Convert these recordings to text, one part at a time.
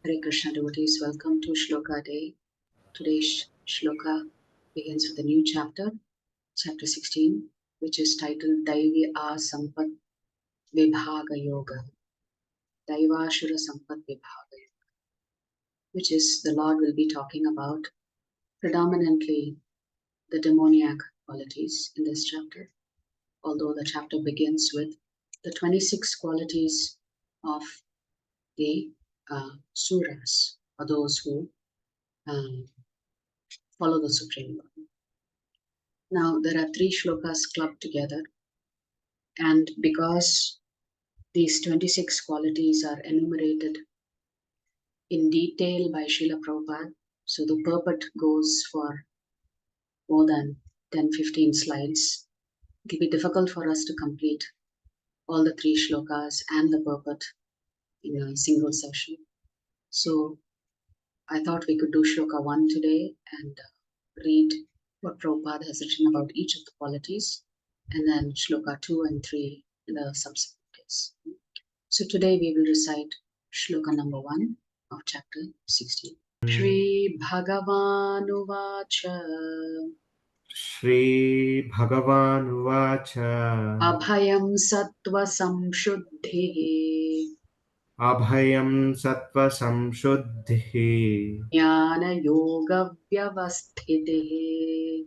Hare Krishna devotees, welcome to Shloka Day. Today's Shloka begins with a new chapter, chapter 16, which is titled Daivi Sampat Vibhaga Yoga. Daivashura Sampat Vibhaga Yoga, which is the Lord will be talking about predominantly the demoniac qualities in this chapter, although the chapter begins with the 26 qualities of the Suras, or those who follow the Supreme Lord. Now, there are 3 shlokas clubbed together, and because these 26 qualities are enumerated in detail by Srila Prabhupada, so the purport goes for more than 10-15 slides. It will be difficult for us to complete all the 3 shlokas and the purport in a single session. So I thought we could do shloka 1 today and read what Prabhupada has written about each of the qualities, and then shloka 2 and 3 in the subsequent days. So today we will recite shloka number 1 of chapter 16. Shri Bhagavanuvacha Shri Bhagavanuvacha Abhayam Sattva Samshuddhihi Abhayam Sattva Samshuddhihi Jnana Yoga Vyavasthitihi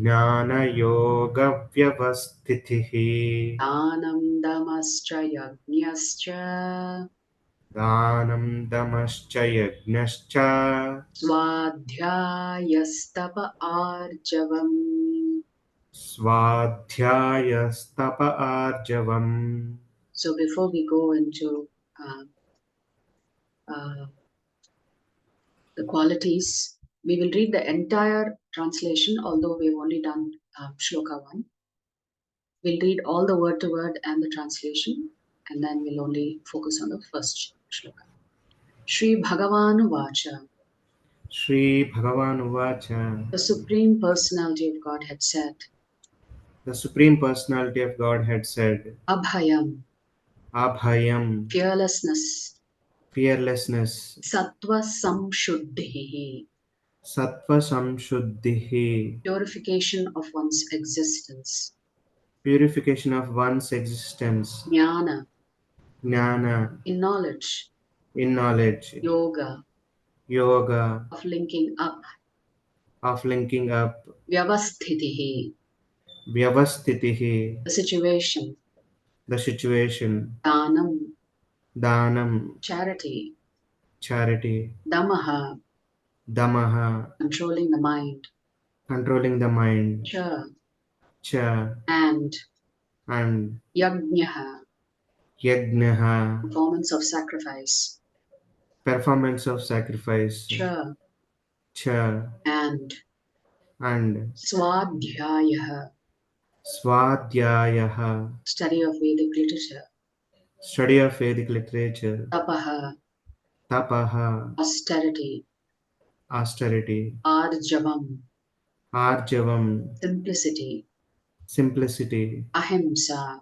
Jnana Yoga Vyavasthitihi Dhanam Damascha Yajnascha Dhanam Damascha Yajnascha Swadhyayastapa Arjavam. Svadhyayastapa Arjavam. So before we go into the qualities, we will read the entire translation, although we've only done shloka 1. We'll read all the word to word and the translation, and then we'll only focus on the first shloka. Shri Bhagavanu Vacha. Shri Bhagavanuvacha. The Supreme Personality of Godhead said, The Supreme Personality of Godhead said, Abhayam, Abhayam, fearlessness, fearlessness, Sattva Samshuddhihi, Sattva Samshuddhihi, purification of one's existence, purification of one's existence, Jnana, Jnana, in knowledge, in knowledge, Yoga, Yoga, of linking up, of linking up, Vyavasthitihi, Vyavasthitihi, the situation, the situation, Dhanam, Dhanam, charity, charity, Damaha, Damaha, controlling the mind, controlling the mind, Cha, Cha, and and Yajnaha, Yajnaha, performance of sacrifice, performance of sacrifice, Cha, Cha, and and Swadhyayaha, Svadhyayaha, study of Vedic literature, study of Vedic literature, Tapaha, Tapaha, austerity, austerity, Arjavam, Arjavam, simplicity, simplicity, Ahimsa,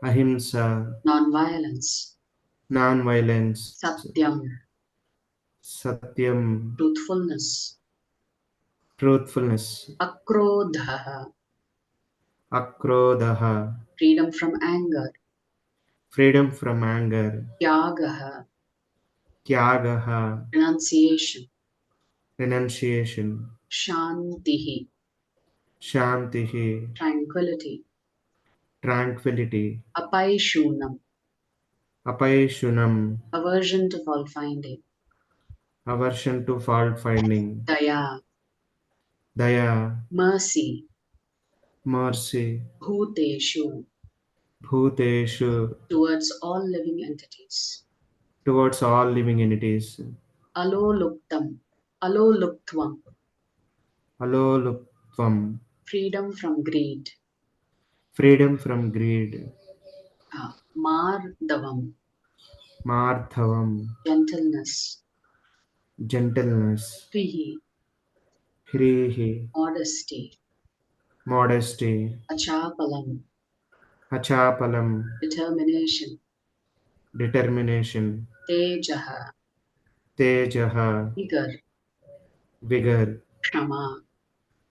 Ahimsa, non-violence, non-violence, Satyam, Satyam, truthfulness, truthfulness, Akrodhaha, Akrodaha, freedom from anger, freedom from anger, Tyagaha, Tyagaha, renunciation, renunciation, Shantihi, Shantihi, tranquility, tranquility, Apaishunam, Apaishunam, aversion to fault finding, aversion to fault finding, Daya, Daya, mercy, mercy, Bhuteshu, Bhuteshu, towards all living entities, towards all living entities, Aloluktam, Aloluktvam, Alolupvam, freedom from greed, freedom from greed, Mardavam, Mardhavam, gentleness, gentleness, Prihi, Hrihi, modesty, modesty, Achapalam, Achapalam, determination, determination, Tejaha, Tejaha, vigor, vigor, kshama,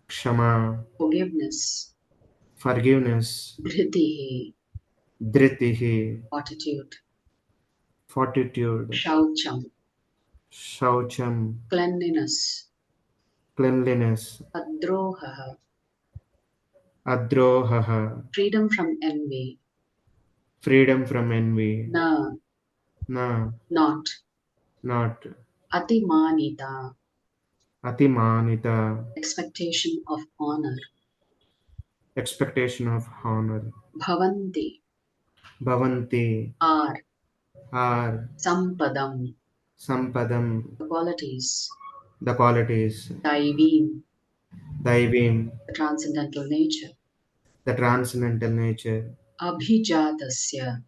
Kshama, forgiveness, forgiveness, dhritihi, Dhritihi, fortitude, fortitude, shaucham, Shaucham, cleanliness, cleanliness, adrohaha, Adrohaha, freedom from envy, freedom from envy, na, Na, not, not, atimanita, Atimanita, expectation of honor, expectation of honor, bhavanti, Bhavanti, are, are, sampadam, Sampadam, the qualities, the qualities, daivim, Daivim, the transcendental nature, the transcendental nature, abhijatasya,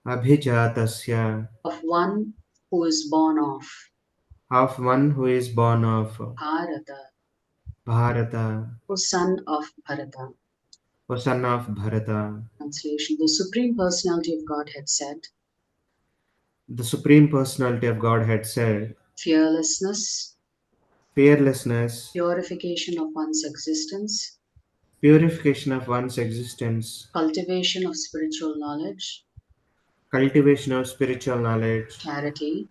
Abhijatasya, of one who is born of, of one who is born of Bharata, Bharata, O son of Bharata. O son of Bharata. Translation: the Supreme Personality of Godhead said, The Supreme Personality of Godhead said, fearlessness, fearlessness, purification of one's existence, purification of one's existence, cultivation of spiritual knowledge, cultivation of spiritual knowledge, charity,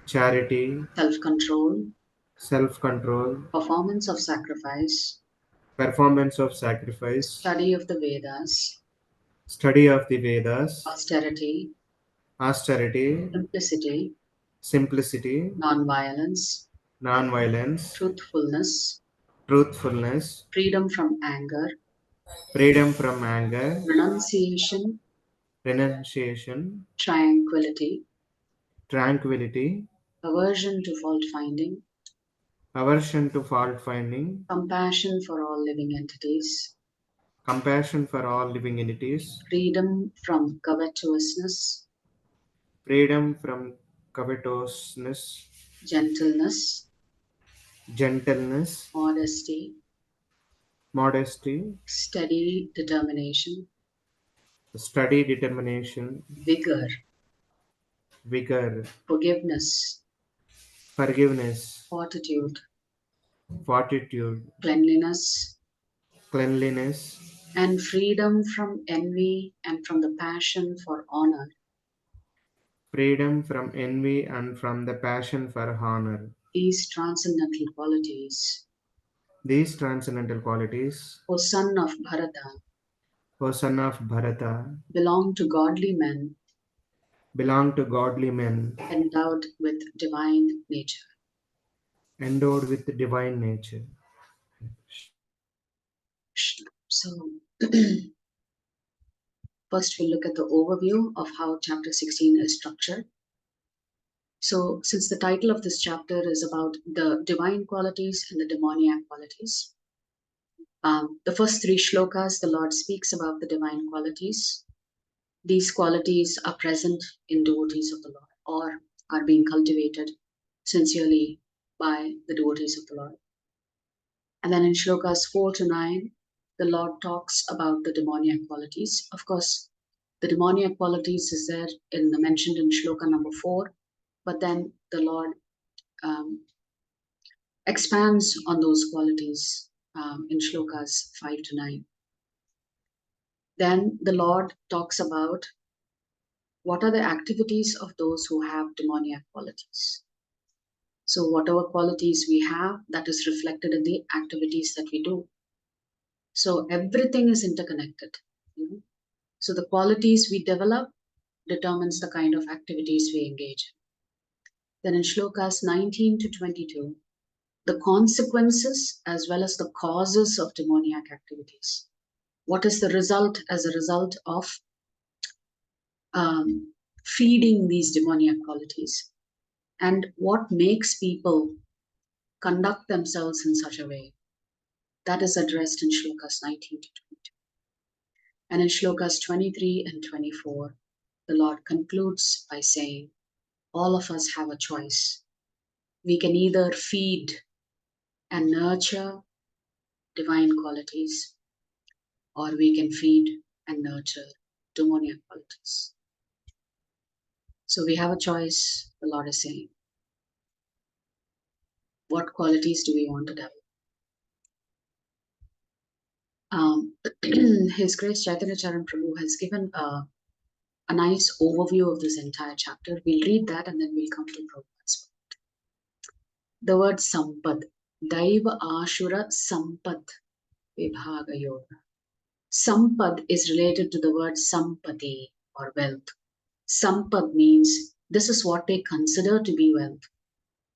charity, self control, self control, performance of sacrifice, performance of sacrifice, study of the Vedas, study of the Vedas, austerity, austerity, simplicity, simplicity, non-violence, non-violence, truthfulness, truthfulness, freedom from anger, freedom from anger, renunciation, renunciation, tranquility, tranquility, aversion to fault finding, aversion to fault finding, compassion for all living entities, compassion for all living entities, freedom from covetousness, freedom from covetousness, gentleness, gentleness, modesty, modesty, steady determination, study, determination, vigor, vigor, forgiveness, forgiveness, fortitude, fortitude, cleanliness, cleanliness, and freedom from envy and from the passion for honor. freedom from envy and from the passion for honor. These transcendental qualities, These transcendental qualities, O son of Bharata, O son of Bharata, belong to godly men belong to godly men endowed with divine nature. endowed with divine nature. So, first we'll look at the overview of how chapter 16 is structured. So, since the title of this chapter is about the divine qualities and the demoniac qualities, the first three shlokas, the Lord speaks about the divine qualities. These qualities are present in devotees of the Lord or are being cultivated sincerely by the devotees of the Lord. And then in shlokas 4 to 9, the Lord talks about the demoniac qualities. Of course, the demoniac qualities is there mentioned in shloka number 4, but then the Lord um, expands on those qualities in shlokas 5 to 9. Then the Lord talks about what are the activities of those who have demoniac qualities. So, whatever qualities we have, that is reflected in the activities that we do. So, everything is interconnected. You know? So, the qualities we develop determines the kind of activities we engage in. Then, in shlokas 19 to 22, the consequences as well as the causes of demoniac activities. What is the result as a result of feeding these demoniac qualities? And what makes people conduct themselves in such a way? That is addressed in shlokas 19 to 22. And in shlokas 23 and 24, the Lord concludes by saying, all of us have a choice. We can either feed and nurture divine qualities, or we can feed and nurture demoniac qualities. So we have a choice, the Lord is saying. What qualities do we want to develop? His Grace Chaitanya Charan Prabhu has given a nice overview of this entire chapter. We'll read that and then we'll come to Prabhupada's. The word sampad, Daiva Ashura Sampad Vibhaga Yoga. Sampad is related to the word sampati or wealth. Sampad means this is what they consider to be wealth.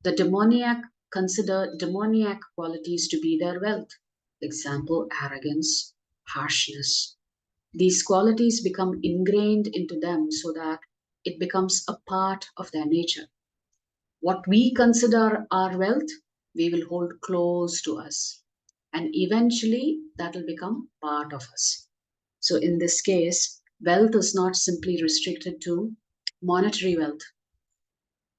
The demoniac consider demoniac qualities to be their wealth. Example, arrogance, harshness. These qualities become ingrained into them so that it becomes a part of their nature. What we consider our wealth, we will hold close to us. And eventually that will become part of us. So in this case, wealth is not simply restricted to monetary wealth.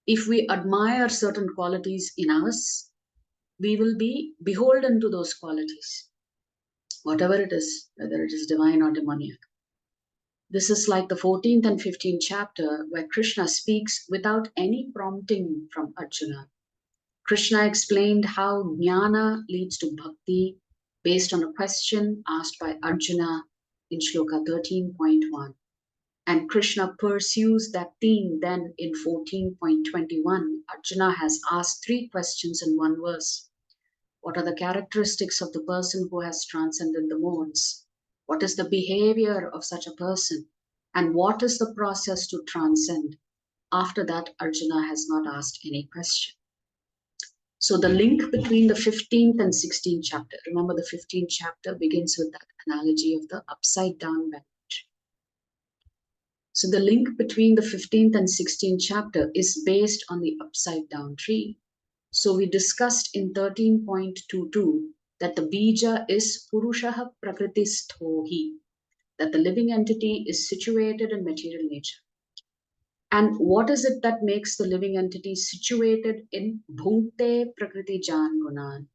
If we admire certain qualities in us, we will be beholden to those qualities, whatever it is, whether it is divine or demoniac. This is like the 14th and 15th chapter where Krishna speaks without any prompting from Arjuna. Krishna explained how jnana leads to bhakti based on a question asked by Arjuna in Sloka 13.1. And Krishna pursues that theme then in 14.21. Arjuna has asked 3 questions in one verse. What are the characteristics of the person who has transcended the modes? What is the behavior of such a person? And what is the process to transcend? After that, Arjuna has not asked any question. So the link between the 15th and 16th chapter, remember the 15th chapter begins with that analogy of the upside down bench. So the link between the 15th and 16th chapter is based on the upside down tree. So we discussed in 13.22 that the bija is Purushaha Prakristhohi, that the living entity is situated in material nature. And what is it that makes the living entity situated in Bhunkte Prakriti Jan Gunan,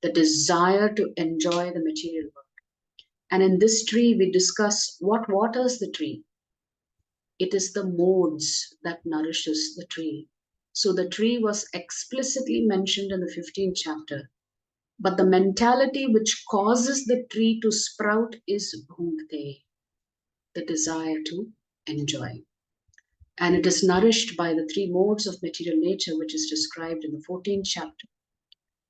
the desire to enjoy the material world? And in this tree, we discuss what waters the tree. It is the modes that nourishes the tree. So the tree was explicitly mentioned in the 15th chapter. But the mentality which causes the tree to sprout is bhunkte, the desire to enjoy. And it is nourished by the 3 modes of material nature, which is described in the 14th chapter.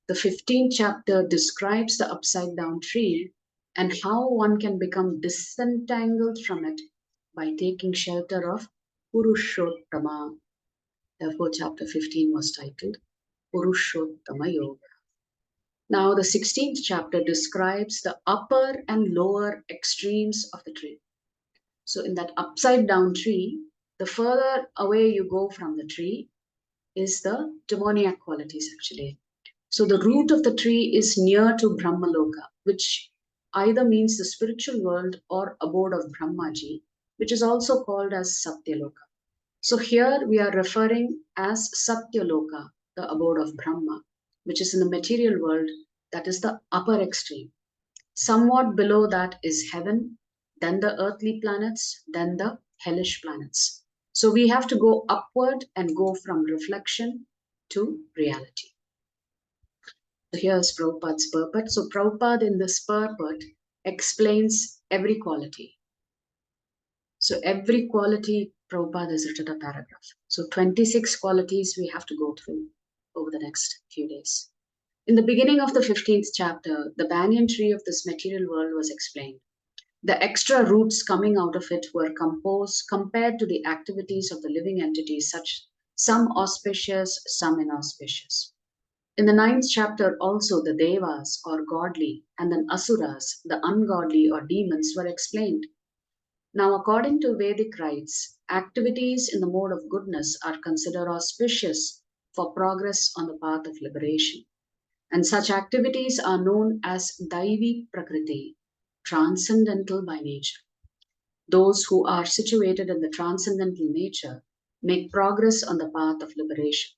The 15th chapter describes the upside down tree and how one can become disentangled from it by taking shelter of Purushottama. Therefore, chapter 15 was titled Purushottama Yoga. Now, the 16th chapter describes the upper and lower extremes of the tree. So, in that upside down tree, the further away you go from the tree is the demoniac qualities actually. So, the root of the tree is near to Brahmaloka, which either means the spiritual world or abode of Brahmaji, which is also called as Satyaloka. So, here we are referring as Satyaloka, the abode of Brahma, which is in the material world, that is the upper extreme. Somewhat below that is heaven, then the earthly planets, then the hellish planets. So we have to go upward and go from reflection to reality. So here's Prabhupada's purport. So Prabhupada in this purport explains every quality. So every quality, Prabhupada has written a paragraph. So 26 qualities we have to go through over the next few days. In the beginning of the 15th chapter, the banyan tree of this material world was explained. The extra roots coming out of it were compared to the activities of the living entities, such some auspicious, some inauspicious. In the 9th chapter also the devas or godly and then asuras, the ungodly or demons were explained. Now according to Vedic rites, activities in the mode of goodness are considered auspicious for progress on the path of liberation. And such activities are known as Daivi Prakriti, transcendental by nature. Those who are situated in the transcendental nature make progress on the path of liberation.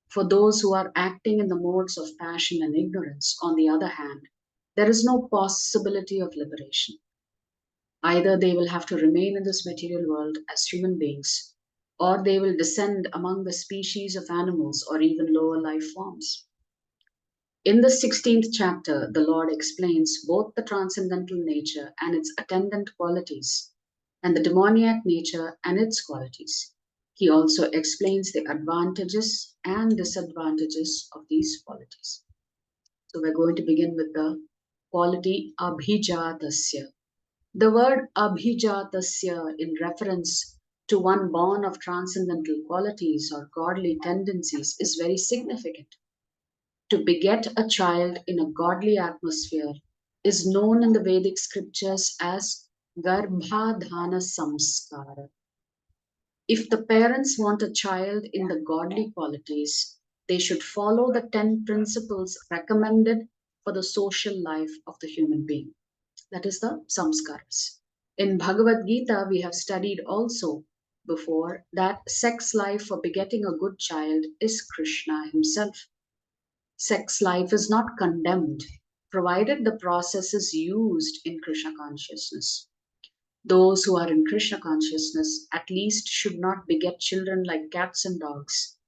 For those who are acting in the modes of passion and ignorance, on the other hand, there is no possibility of liberation. Either they will have to remain in this material world as human beings, or they will descend among the species of animals or even lower life forms. In the 16th chapter, the Lord explains both the transcendental nature and its attendant qualities, and the demoniac nature and its qualities. He also explains the advantages and disadvantages of these qualities. So we're going to begin with the quality abhijatasya. The word abhijatasya in reference to one born of transcendental qualities or godly tendencies is very significant. To beget a child in a godly atmosphere is known in the Vedic scriptures as Garbhadhana Samskara. If the parents want a child in the godly qualities, they should follow the 10 principles recommended for the social life of the human being. That is the samskaras. In Bhagavad Gita, we have studied also before that sex life for begetting a good child is Krishna himself. Sex life is not condemned, provided the process is used in Krishna consciousness. Those who are in Krishna consciousness at least should not beget children like cats and dogs,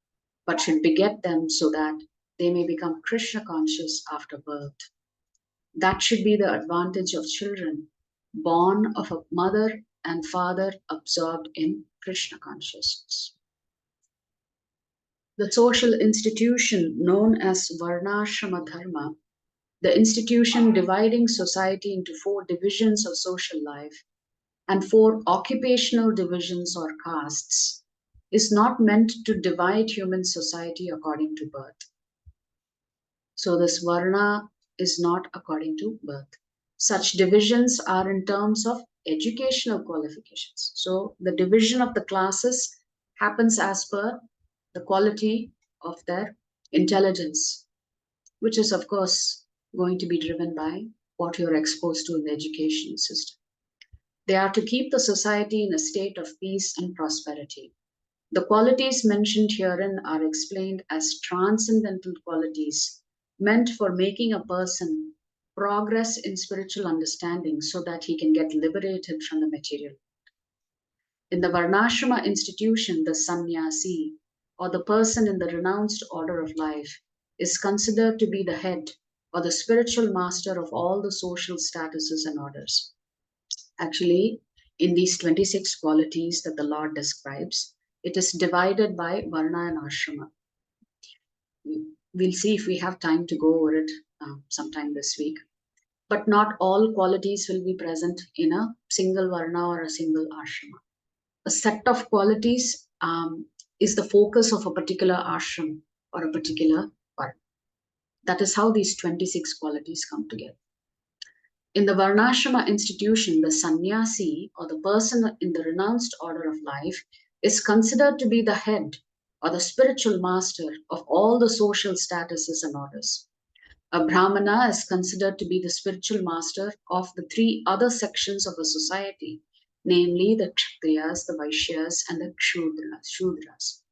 but should beget them so that they may become Krishna conscious after birth. That should be the advantage of children born of a mother and father absorbed in Krishna consciousness. The social institution known as Varnashrama Dharma, the institution dividing society into 4 divisions of social life and 4 occupational divisions or castes, is not meant to divide human society according to birth. So, this Varna is not according to birth. Such divisions are in terms of educational qualifications. So, the division of the classes happens as per the quality of their intelligence, which is, of course, going to be driven by what you're exposed to in the education system. They are to keep the society in a state of peace and prosperity. The qualities mentioned herein are explained as transcendental qualities meant for making a person progress in spiritual understanding so that he can get liberated from the material. In the Varnashrama institution, the sannyasi, or the person in the renounced order of life, is considered to be the head or the spiritual master of all the social statuses and orders. Actually, in these 26 qualities that the Lord describes, it is divided by Varna and Ashrama. We'll see if we have time to go over it sometime this week. But not all qualities will be present in a single Varna or a single Ashrama. A set of qualities is the focus of a particular ashram or a particular Varna. That is how these 26 qualities come together. In the Varnashrama institution, the sannyasi or the person in the renounced order of life is considered to be the head or the spiritual master of all the social statuses and orders. A Brahmana is considered to be the spiritual master of the 3 other sections of a society, namely the Kshatriyas, the Vaishyas, and the Shudras.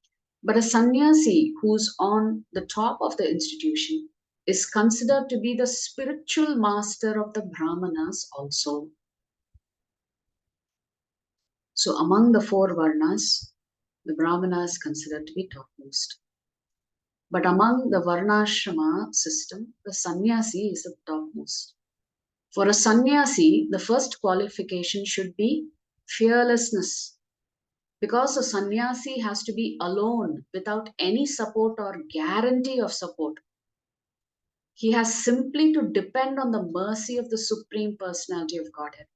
But a sannyasi who's on the top of the institution is considered to be the spiritual master of the Brahmanas also. So among the 4 Varnas, the Brahmana is considered to be topmost. But among the Varnashrama system, the sannyasi is the topmost. For a sannyasi, the first qualification should be fearlessness. Because a sannyasi has to be alone without any support or guarantee of support. He has simply to depend on the mercy of the Supreme Personality of Godhead.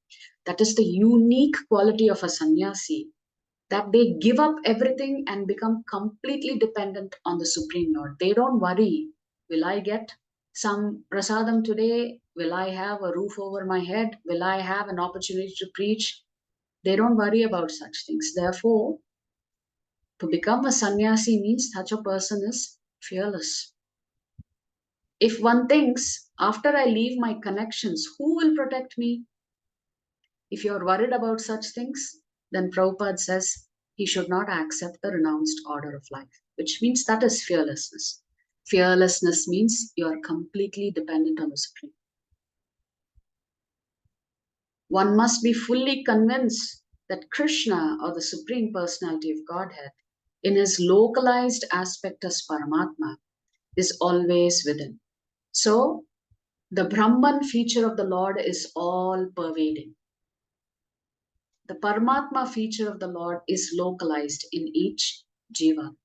That is the unique quality of a sannyasi, that they give up everything and become completely dependent on the Supreme Lord. They don't worry, will I get some prasadam today? Will I have a roof over my head? Will I have an opportunity to preach? They don't worry about such things. Therefore, to become a sannyasi means such a person is fearless. If one thinks, after I leave my connections, who will protect me? If you're worried about such things, then Prabhupada says he should not accept the renounced order of life, which means that is fearlessness. Fearlessness means you are completely dependent on the Supreme. One must be fully convinced that Krishna, or the Supreme Personality of Godhead, in his localized aspect as Paramatma, is always within. So the Brahman feature of the Lord is all pervading. The Paramatma feature of the Lord is localized in each jiva.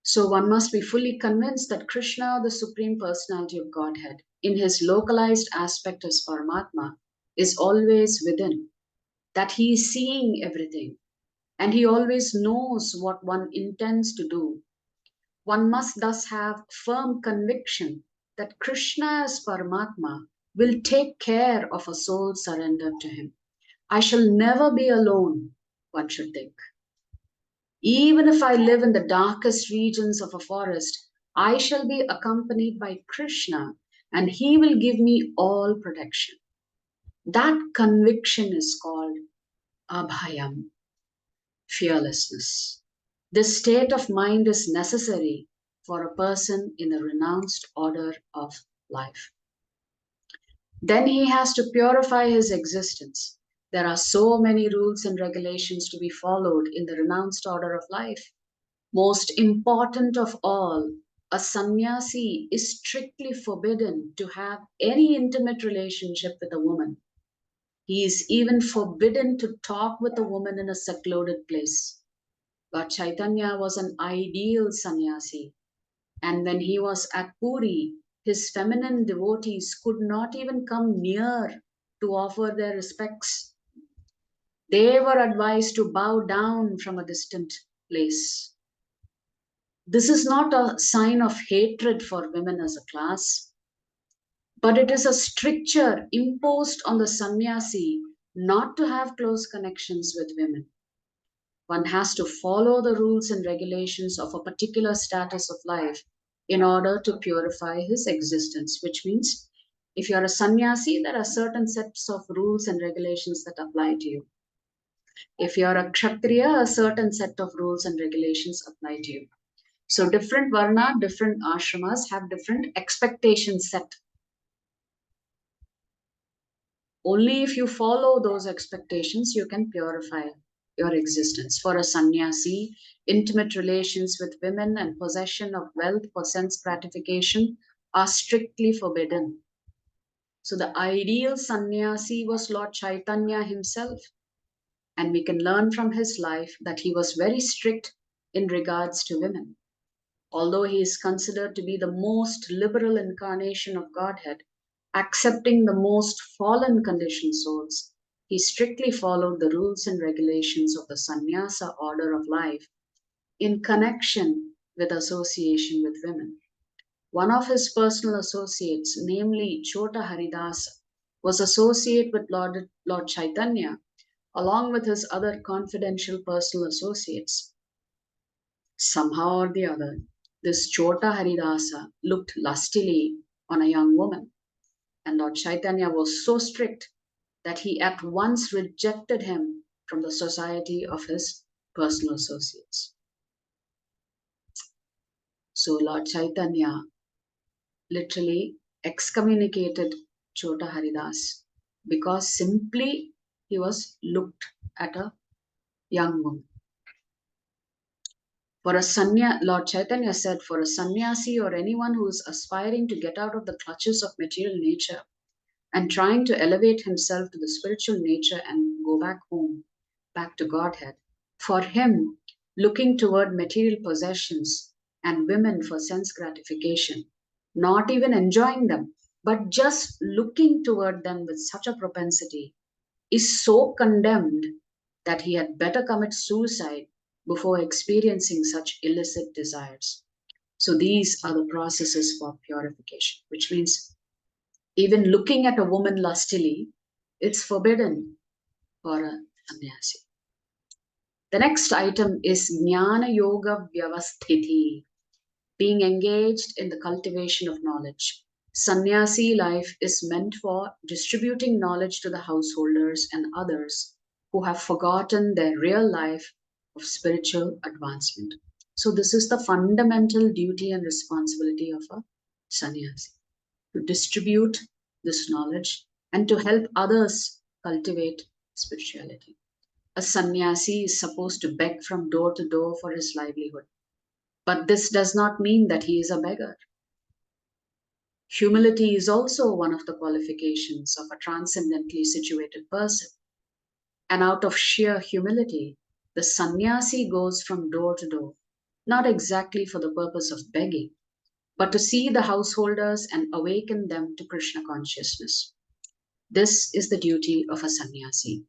So one must be fully convinced that Krishna, the Supreme Personality of Godhead, in his localized aspect as Paramatma, is always within, that he is seeing everything, and he always knows what one intends to do. One must thus have firm conviction that Krishna as Paramatma will take care of a soul surrendered to him. I shall never be alone, one should think. Even if I live in the darkest regions of a forest, I shall be accompanied by Krishna and he will give me all protection. That conviction is called abhayam, fearlessness. This state of mind is necessary for a person in a renounced order of life. Then he has to purify his existence. There are so many rules and regulations to be followed in the renounced order of life. Most important of all, a sannyasi is strictly forbidden to have any intimate relationship with a woman. He is even forbidden to talk with a woman in a secluded place. Lord Chaitanya was an ideal sannyasi, and when he was at Puri, his feminine devotees could not even come near to offer their respects. They were advised to bow down from a distant place. This is not a sign of hatred for women as a class, but it is a stricture imposed on the sannyasi not to have close connections with women. One has to follow the rules and regulations of a particular status of life in order to purify his existence, which means if you're a sannyasi, there are certain sets of rules and regulations that apply to you. If you're a kshatriya, a certain set of rules and regulations apply to you. So different varna, different ashramas have different expectations set. Only if you follow those expectations, you can purify your existence. For a sannyasi, intimate relations with women and possession of wealth for sense gratification are strictly forbidden. So the ideal sannyasi was Lord Chaitanya himself. And we can learn from his life that he was very strict in regards to women. Although he is considered to be the most liberal incarnation of Godhead, accepting the most fallen conditioned souls, he strictly followed the rules and regulations of the sannyasa order of life in connection with association with women. One of his personal associates, namely Chota Haridasa, was associate with Lord Chaitanya along with his other confidential personal associates. Somehow or the other, this Chota Haridasa looked lustily on a young woman, and Lord Chaitanya was so strict that he at once rejected him from the society of his personal associates. So Lord Chaitanya literally excommunicated Chota Haridas because simply he was looked at a young woman. Lord Chaitanya said, for a sannyasi or anyone who is aspiring to get out of the clutches of material nature and trying to elevate himself to the spiritual nature and go back home, back to Godhead, for him, looking toward material possessions and women for sense gratification, not even enjoying them, but just looking toward them with such a propensity, is so condemned that he had better commit suicide before experiencing such illicit desires. So these are the processes for purification, which means even looking at a woman lustily, it's forbidden for a sannyasi. The next item is Jnana Yoga Vyavasthiti, being engaged in the cultivation of knowledge. Sannyasi life is meant for distributing knowledge to the householders and others who have forgotten their real life of spiritual advancement. So, this is the fundamental duty and responsibility of a sannyasi, to distribute this knowledge and to help others cultivate spirituality. A sannyasi is supposed to beg from door to door for his livelihood. But this does not mean that he is a beggar. Humility is also one of the qualifications of a transcendentally situated person. And out of sheer humility, the sannyasi goes from door to door, not exactly for the purpose of begging, but to see the householders and awaken them to Krishna consciousness. This is the duty of a sannyasi.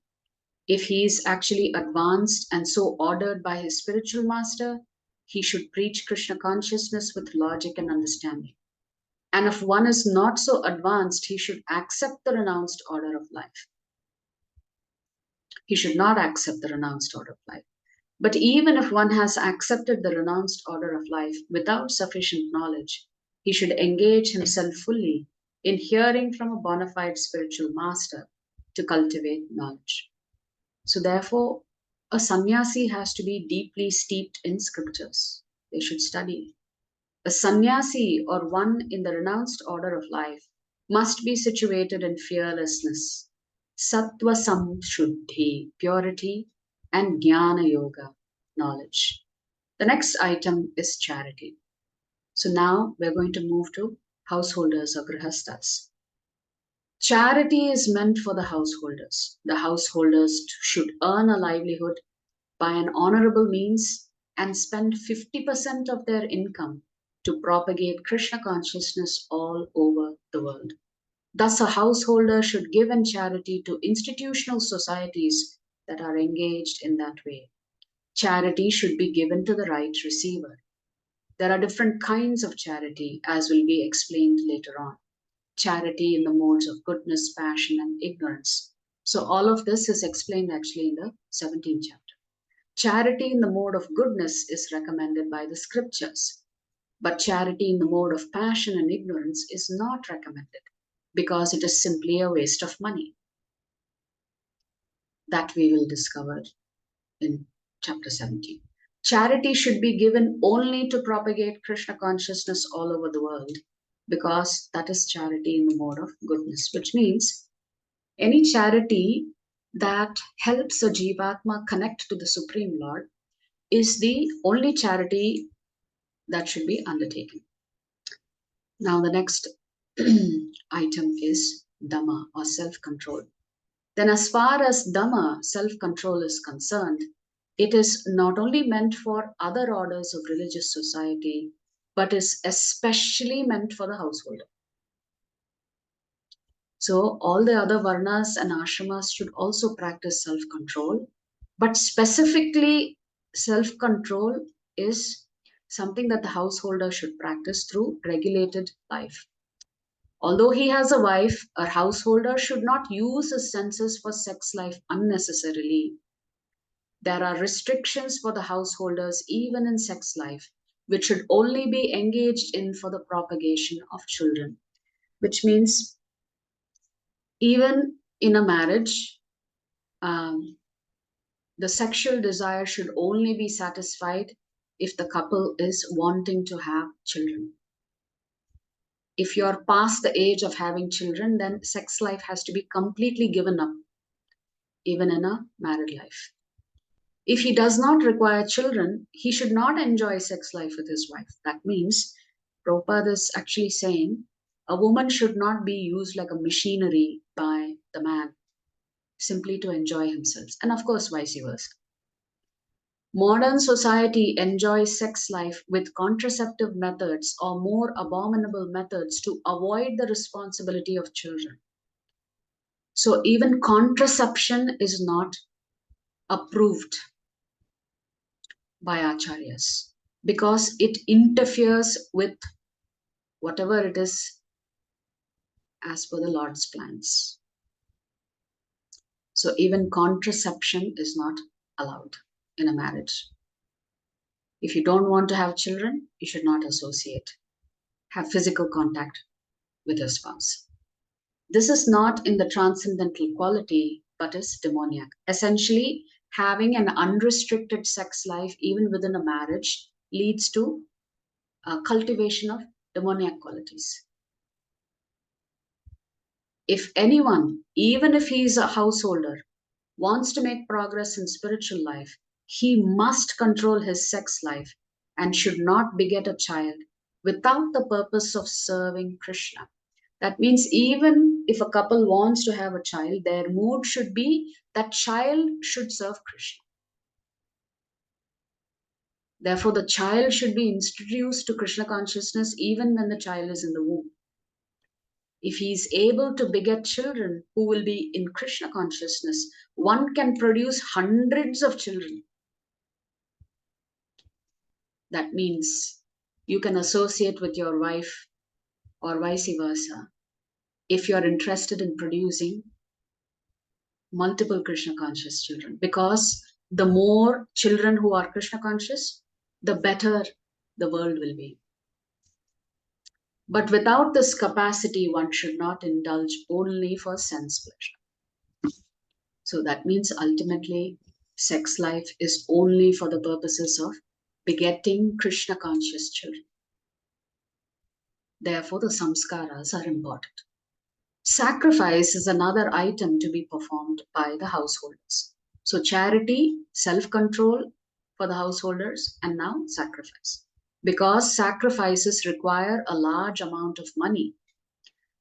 If he is actually advanced and so ordered by his spiritual master, he should preach Krishna consciousness with logic and understanding. And if one is not so advanced, he should accept the renounced order of life. He should not accept the renounced order of life. But even if one has accepted the renounced order of life without sufficient knowledge, he should engage himself fully in hearing from a bona fide spiritual master to cultivate knowledge. So, therefore, a sannyasi has to be deeply steeped in scriptures. They should study. A sannyasi, or one in the renounced order of life, must be situated in fearlessness, sattva samshuddhi, purity, and jnana yoga, knowledge. The next item is charity. So now we're going to move to householders or grihasthas. Charity is meant for the householders. The householders should earn a livelihood by an honorable means and spend 50% of their income to propagate Krishna consciousness all over the world. Thus, a householder should give in charity to institutional societies that are engaged in that way. Charity should be given to the right receiver. There are different kinds of charity, as will be explained later on. Charity in the modes of goodness, passion, and ignorance. So, all of this is explained actually in the 17th chapter. Charity in the mode of goodness is recommended by the scriptures, but charity in the mode of passion and ignorance is not recommended because it is simply a waste of money. That we will discover in chapter 17. Charity should be given only to propagate Krishna consciousness all over the world because that is charity in the mode of goodness, which means any charity that helps a jivatma connect to the Supreme Lord is the only charity that should be undertaken. Now, the next item is Dhamma or self control. Then, as far as Dhamma, self control, is concerned, it is not only meant for other orders of religious society, but is especially meant for the householder. So, all the other varnas and ashramas should also practice self control, but specifically, self control is something that the householder should practice through regulated life. Although he has a wife, a householder should not use his senses for sex life unnecessarily. There are restrictions for the householders even in sex life, which should only be engaged in for the propagation of children, which means even in a marriage, the sexual desire should only be satisfied if the couple is wanting to have children. If you're past the age of having children, then sex life has to be completely given up, even in a married life. If he does not require children, he should not enjoy sex life with his wife. That means Prabhupada is actually saying a woman should not be used like a machinery by the man simply to enjoy himself. And of course, vice versa. Modern society enjoys sex life with contraceptive methods or more abominable methods to avoid the responsibility of children. So even contraception is not approved by acharyas because it interferes with whatever it is as per the Lord's plans. So even contraception is not allowed in a marriage. If you don't want to have children, you should not associate, have physical contact with your spouse. This is not in the transcendental quality, but is demoniac. Essentially, having an unrestricted sex life, even within a marriage, leads to a cultivation of demoniac qualities. If anyone, even if he is a householder, wants to make progress in spiritual life, he must control his sex life and should not beget a child without the purpose of serving Krishna. That means even if a couple wants to have a child, their mood should be that child should serve Krishna. Therefore, the child should be introduced to Krishna consciousness even when the child is in the womb. If he is able to beget children who will be in Krishna consciousness, one can produce hundreds of children. That means you can associate with your wife or vice versa if you are interested in producing multiple Krishna conscious children. Because the more children who are Krishna conscious, the better the world will be. But without this capacity, one should not indulge only for sense pleasure. So that means ultimately, sex life is only for the purposes of begetting Krishna conscious children. Therefore, the samskaras are important. Sacrifice is another item to be performed by the householders. So, charity, self control for the householders, and now sacrifice. Because sacrifices require a large amount of money,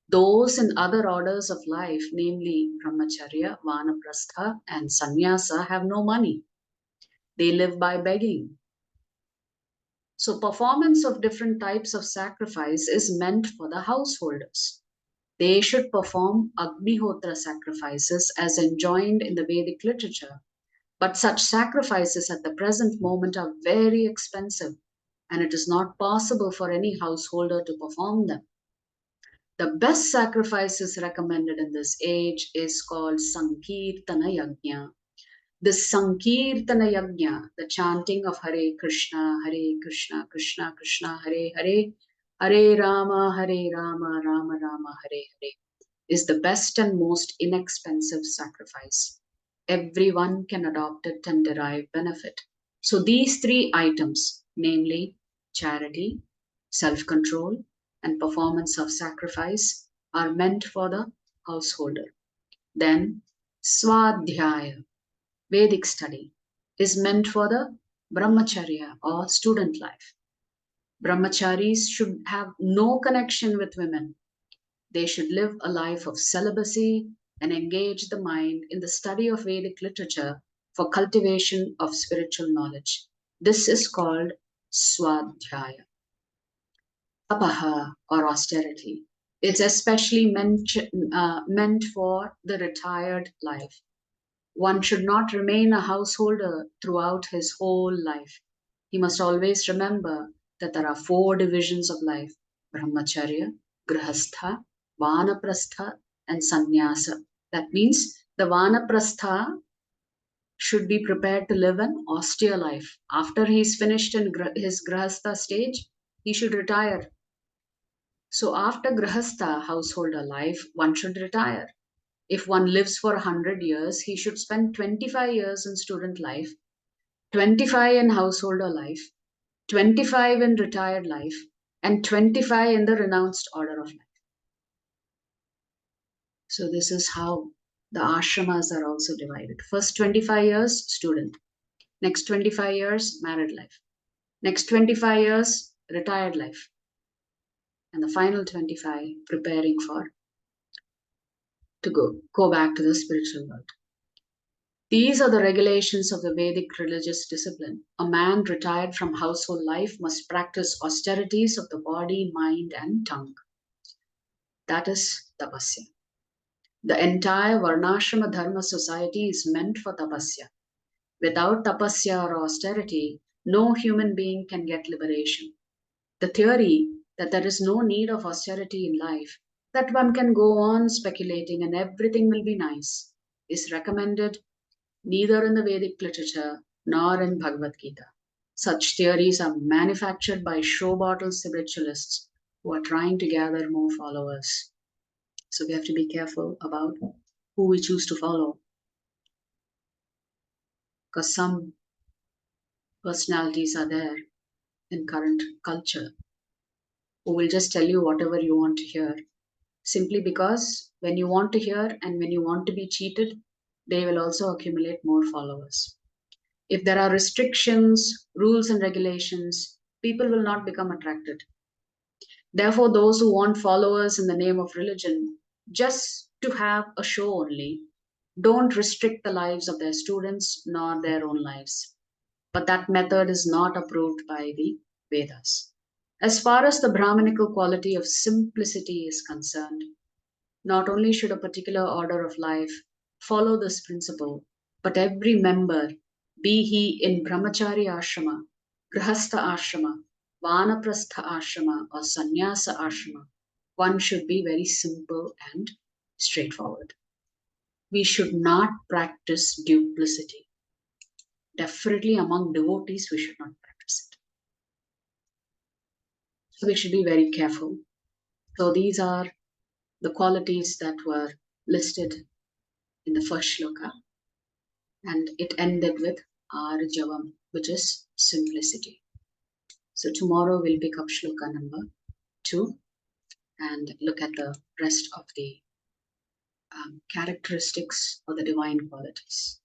those in other orders of life, namely Brahmacharya, Vanaprastha, and Sannyasa, have no money. They live by begging. So, performance of different types of sacrifice is meant for the householders. They should perform Agnihotra sacrifices as enjoined in the Vedic literature. But such sacrifices at the present moment are very expensive, and it is not possible for any householder to perform them. The best sacrifices recommended in this age is called Sankirtana Yajna. This Sankirtana Yajna, the chanting of Hare Krishna, Krishna Krishna, Hare Hare, Hare Rama, Rama Rama, Hare Hare, is the best and most inexpensive sacrifice. Everyone can adopt it and derive benefit. So these three items, namely charity, self-control, and performance of sacrifice, are meant for the householder. Then Swadhyaya, Vedic study, is meant for the brahmacharya or student life. Brahmacharis should have no connection with women. They should live a life of celibacy and engage the mind in the study of Vedic literature for cultivation of spiritual knowledge. This is called Swadhyaya. Tapaha or austerity. It's especially meant for the retired life. One should not remain a householder throughout his whole life. He must always remember that there are four divisions of life: brahmacharya, grihastha, vanaprastha, and sannyasa. That means the vanaprastha should be prepared to live an austere life. After he's finished in his grihastha stage, he should retire. So after grihastha householder life, one should retire. If one lives for 100 years, he should spend 25 years in student life, 25 in householder life, 25 in retired life, and 25 in the renounced order of life. So this is how the ashramas are also divided. First 25 years, student. Next 25 years, married life. Next 25 years, retired life. And the final 25, preparing for to go back to the spiritual world. These are the regulations of the Vedic religious discipline. A man retired from household life must practice austerities of the body, mind, and tongue. That is tapasya. The entire Varnashrama Dharma society is meant for tapasya. Without tapasya or austerity, no human being can get liberation. The theory that there is no need of austerity in life, that one can go on speculating and everything will be nice, is recommended neither in the Vedic literature nor in Bhagavad Gita. Such theories are manufactured by show bottle spiritualists who are trying to gather more followers. So we have to be careful about who we choose to follow. Because some personalities are there in current culture who will just tell you whatever you want to hear, simply because when you want to hear and when you want to be cheated, they will also accumulate more followers. If there are restrictions, rules, and regulations, people will not become attracted. Therefore, those who want followers in the name of religion just to have a show only don't restrict the lives of their students nor their own lives. But that method is not approved by the Vedas. As far as the Brahminical quality of simplicity is concerned, not only should a particular order of life follow this principle, but every member, be he in Brahmachari ashrama, Grihastha ashrama, Vanaprastha ashrama, or Sannyasa ashrama, one should be very simple and straightforward. We should not practice duplicity. Definitely among devotees, we should not practice it. So we should be very careful. So these are the qualities that were listed in the first shloka, and it ended with Arjavam, which is simplicity. So tomorrow we'll pick up shloka number 2 and look at the rest of the characteristics of the divine qualities.